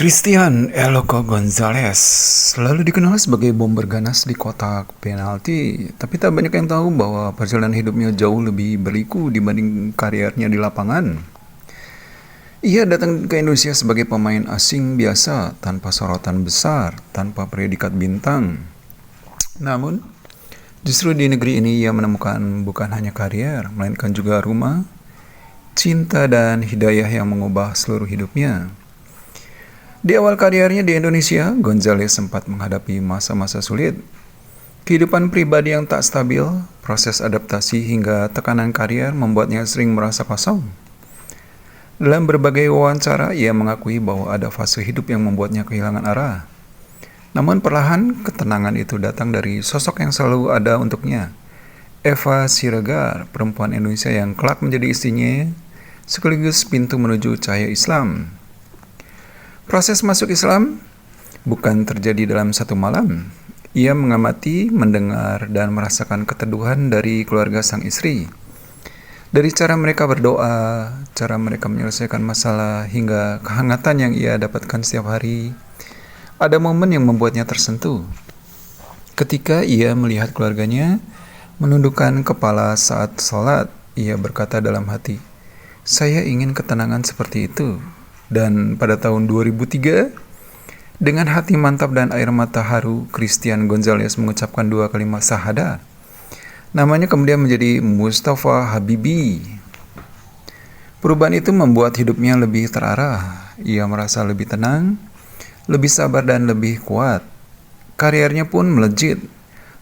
Christian Eloko Gonzalez selalu dikenal sebagai bomber ganas di kotak penalti, tapi tak banyak yang tahu bahwa perjalanan hidupnya jauh lebih berliku dibanding karirnya di lapangan. Ia datang ke Indonesia sebagai pemain asing biasa, tanpa sorotan besar, tanpa predikat bintang. Namun, justru di negeri ini ia menemukan bukan hanya karier, melainkan juga rumah, cinta dan hidayah yang mengubah seluruh hidupnya. Di awal kariernya di Indonesia, Gonzalez sempat menghadapi masa-masa sulit. Kehidupan pribadi yang tak stabil, proses adaptasi hingga tekanan karier membuatnya sering merasa kosong. Dalam berbagai wawancara, ia mengakui bahwa ada fase hidup yang membuatnya kehilangan arah. Namun perlahan, ketenangan itu datang dari sosok yang selalu ada untuknya. Eva Siregar, perempuan Indonesia yang kelak menjadi istrinya, sekaligus pintu menuju cahaya Islam. Proses masuk Islam bukan terjadi dalam satu malam. Ia mengamati, mendengar, dan merasakan keteduhan dari keluarga sang istri. Dari cara mereka berdoa, cara mereka menyelesaikan masalah, hingga kehangatan yang ia dapatkan setiap hari, ada momen yang membuatnya tersentuh. Ketika ia melihat keluarganya menundukkan kepala saat sholat, ia berkata dalam hati, "Saya ingin ketenangan seperti itu." Dan pada tahun 2003, dengan hati mantap dan air mata haru, Christian Gonzalez mengucapkan dua kalimat syahadah. Namanya kemudian menjadi Mustafa Habibi. Perubahan itu membuat hidupnya lebih terarah. Ia merasa lebih tenang, lebih sabar dan lebih kuat. Kariernya pun melejit.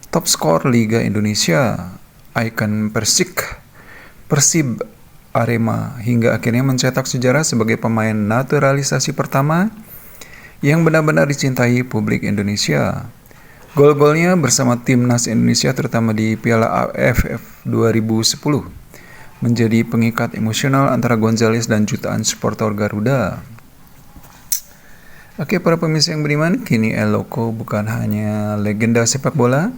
Top skor Liga Indonesia, ikon Persik, Persib, Arema, hingga akhirnya mencetak sejarah sebagai pemain naturalisasi pertama yang benar-benar dicintai publik Indonesia. Gol-golnya bersama timnas Indonesia terutama di Piala AFF 2010 menjadi pengikat emosional antara Gonzalez dan jutaan supporter Garuda. Oke, para pemirsa yang beriman, kini Eloko bukan hanya legenda sepak bola,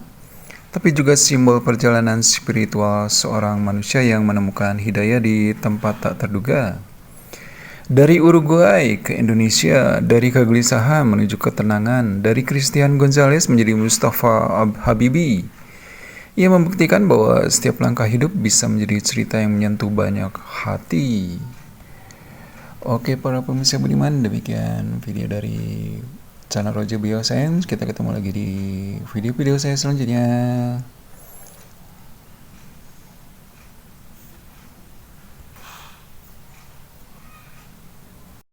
tapi juga simbol perjalanan spiritual seorang manusia yang menemukan hidayah di tempat tak terduga. Dari Uruguay ke Indonesia, dari kegelisahan menuju ketenangan, dari Christian Gonzalez menjadi Mustafa Habibi. Ia membuktikan bahwa setiap langkah hidup bisa menjadi cerita yang menyentuh banyak hati. Oke, para pemirsa budiman, demikian video dari channel Roger Bioscience. Kita ketemu lagi di video-video saya selanjutnya.